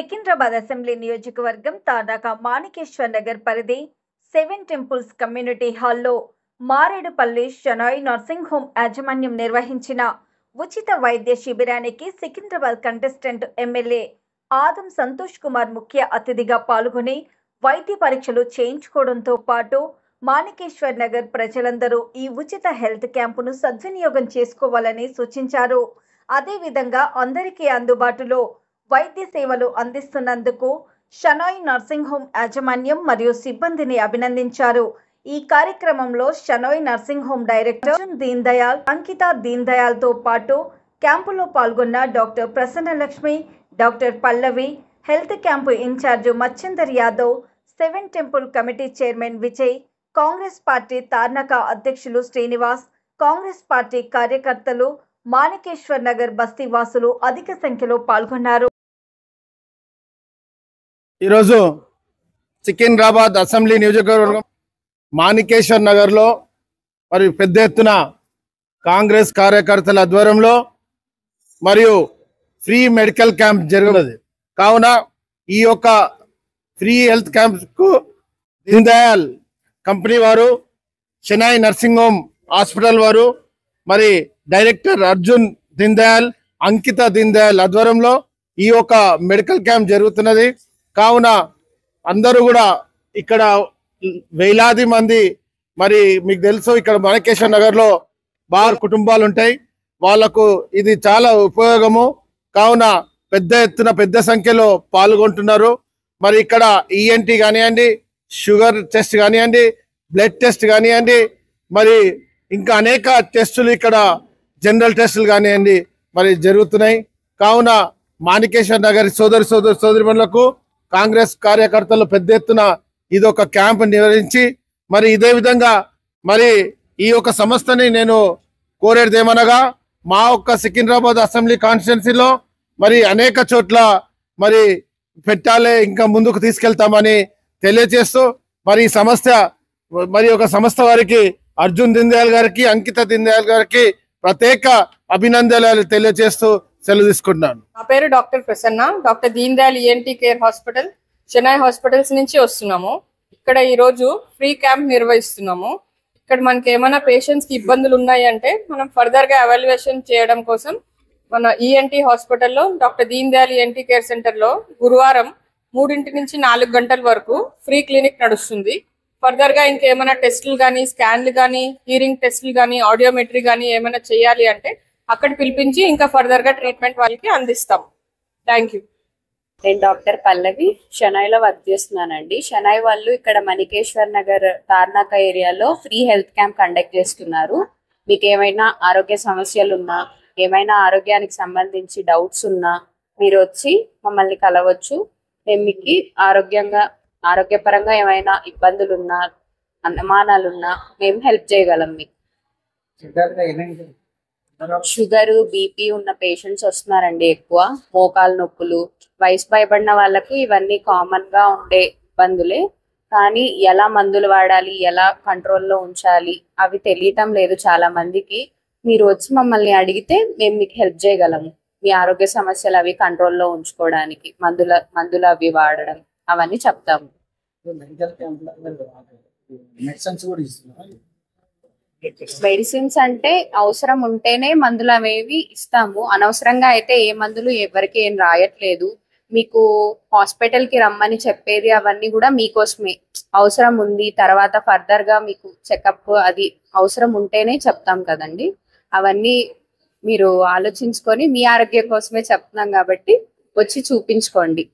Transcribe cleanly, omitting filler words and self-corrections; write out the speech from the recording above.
Secunderabad assembly నియోజకవర్గం తార్నాక మాణికేశ్వర్ నగర్ పరిధి 7 temples community హాల్లో మారేడుపల్లి షనాయ్ నర్సింగ్ హోమ్ యాజమాన్యం నిర్వహించిన ఉచిత వైద్య శిబిరానికి సికింద్రాబాద్ కంటెస్టెంట్ ఎమ్మెల్యే ఆదం సంతోష్ కుమార్ ముఖ్య అతిథిగా పాల్గొని వైద్య పరీక్షలు చేయించుకోవడంతో పాటు మాణికేశ్వర్ నగర్ ప్రజలందరూ ఈ ఉచిత హెల్త్ క్యాంపును సద్వినియోగం చేసుకోవాలని సూచించారు. అదేవిధంగా అందరికీ అందుబాటులో వైద్య సేవలు అందిస్తున్నందుకు షనాయ్ నర్సింగ్ హోమ్ యాజమాన్యం మరియు సిబ్బందిని అభినందించారు. ఈ కార్యక్రమంలో Shenoy nursing home director Arjun Deen Dayal, Ankita Deen Dayal తో పాటు క్యాంపులో పాల్గొన్న doctor Prasannalakshmi, doctor Pallavi, health camp incharge Machhindar Yadav, 7 temple committee chairman Vijay, Congress party Tarnaka అధ్యక్షులు శ్రీనివాస్, కాంగ్రెస్ పార్టీ కార్యకర్తలు, మాణికేశ్వర్ నగర్ బస్తీ వాసులు అధిక సంఖ్యలో పాల్గొన్నారు. ఈరోజు సికింద్రాబాద్ అసెంబ్లీ నియోజకవర్గం మాణికేశ్వర్ నగర్లో మరి పెద్ద ఎత్తున కాంగ్రెస్ కార్యకర్తల ఆధ్వర్యంలో మరియు ఫ్రీ మెడికల్ క్యాంప్ జరుగుతుంది. కావున ఈ యొక్క ఫ్రీ హెల్త్ క్యాంప్కు దీన్ దయాల్ కంపెనీ వారు, షనాయ్ నర్సింగ్ హోమ్ హాస్పిటల్ వారు, మరి డైరెక్టర్ అర్జున్ దీన్ దయాల్, అంకిత దీన్ దయాల్ ఆధ్వర్యంలో ఈ యొక్క మెడికల్ క్యాంప్ జరుగుతున్నది. కావున అందరూ కూడా ఇక్కడ వేలాది మంది, మరి మీకు తెలుసు ఇక్కడ మాణికేశ్వర్ నగర్లో బార్ కుటుంబాలు ఉంటాయి, వాళ్లకు ఇది చాలా ఉపయోగము. కావున పెద్ద ఎత్తున పెద్ద సంఖ్యలో పాల్గొంటున్నారు. మరి ఇక్కడ ఈఎన్టీ కానివ్వండి, షుగర్ టెస్ట్ కానివ్వండి, బ్లడ్ టెస్ట్ కానివ్వండి, మరి ఇంకా అనేక టెస్టులు ఇక్కడ జనరల్ టెస్టులు కానివ్వండి మరి జరుగుతున్నాయి. కావున మాణికేశ్వర్ నగర్ సోదరిమణులకు కాంగ్రెస్ కార్యకర్తలు పెద్ద ఎత్తున ఇది ఒక క్యాంప్ నిర్వహించి మరి ఇదే విధంగా మరి ఈ యొక్క సంస్థని నేను కోరేది ఏమనగా, మా ఒక్క సికింద్రాబాద్ అసెంబ్లీ కాన్స్టిట్యున్సీలో మరి అనేక చోట్ల మరి పెట్టాలి, ఇంకా ముందుకు తీసుకెళ్తామని తెలియజేస్తూ మరి ఈ సమస్య మరి ఒక సంస్థ వారికి అర్జున్ దీన్ దయాల్ గారికి, అంకిత దీన్ దయాల్ గారికి ప్రత్యేక అభినందనలు తెలియజేస్తూ సెలవు తీసుకుంటున్నాను. నా పేరు doctor Prasanna, doctor Deen Dayal ENT care hospital, Shenoy hospitals నుంచి వస్తున్నాము. ఇక్కడ ఈరోజు ఫ్రీ క్యాంప్ నిర్వహిస్తున్నాము. ఇక్కడ మనకి ఏమైనా పేషెంట్స్ కి ఇబ్బందులు ఉన్నాయి అంటే మనం ఫర్దర్ గా ఎవాల్యుయేషన్ చేయడం కోసం మన ఈఎన్టీ హాస్పిటల్లో doctor Deen Dayal ENT care centre లో గురువారం 3 నుంచి 4 గంటల వరకు ఫ్రీ క్లినిక్ నడుస్తుంది. ఫర్దర్ గా ఇంకేమైనా టెస్టులు కానీ, స్కాన్లు కానీ, హీరింగ్ టెస్టులు కానీ, ఆడియోమెట్రీ కానీ ఏమైనా చేయాలి అంటే అక్కడ పిలిపించి ఇంకా ఫర్దర్ గా ట్రీట్మెంట్ వాళ్ళకి అందిస్తాం. Thank you. నేను డాక్టర్ పల్లవి, షనాయ్లో వర్క్ చేస్తున్నానండి. షనాయ్ వాళ్ళు ఇక్కడ మాణికేశ్వర్ నగర్ తార్నాక ఏరియాలో ఫ్రీ హెల్త్ క్యాంప్ కండక్ట్ చేస్తున్నారు. మీకు ఏమైనా ఆరోగ్య సమస్యలు ఉన్నా, ఏమైనా ఆరోగ్యానికి సంబంధించి డౌట్స్ ఉన్నా మీరు వచ్చి మమ్మల్ని కలవచ్చు. మేము మీకు ఆరోగ్యపరంగా ఏమైనా ఇబ్బందులు ఉన్నా, అనుమానాలున్నా మేము హెల్ప్ చేయగలం. మీకు షుగర్, బీపీ ఉన్న పేషెంట్స్ వస్తున్నారండి ఎక్కువ. మోకాలు నొప్పులు, వయసు పైబడిన వాళ్ళకు ఇవన్నీ కామన్ గా ఉండే ఇబ్బందులే. కానీ ఎలా మందులు వాడాలి, ఎలా కంట్రోల్లో ఉంచాలి అవి తెలియటం లేదు చాలా మందికి. మీరు వచ్చి మమ్మల్ని అడిగితే మేము మీకు హెల్ప్ చేయగలము. మీ ఆరోగ్య సమస్యలు అవి కంట్రోల్లో ఉంచుకోవడానికి మందులు అవి వాడడం అవన్నీ చెప్తాము. మెడిసిన్స్ అంటే అవసరం ఉంటేనే మందులు అనేవి ఇస్తాము. అనవసరంగా అయితే ఏ మందులు ఎవరికి ఏం రాయట్లేదు. మీకు హాస్పిటల్ కి రమ్మని చెప్పేది అవన్నీ కూడా మీకోసమే. అవసరం ఉంది, తర్వాత ఫర్దర్ గా మీకు చెకప్ అది అవసరం ఉంటేనే చెప్తాం కదండి. అవన్నీ మీరు ఆలోచించుకొని మీ ఆరోగ్యం కోసమే చెప్తున్నాం కాబట్టి వచ్చి చూపించుకోండి.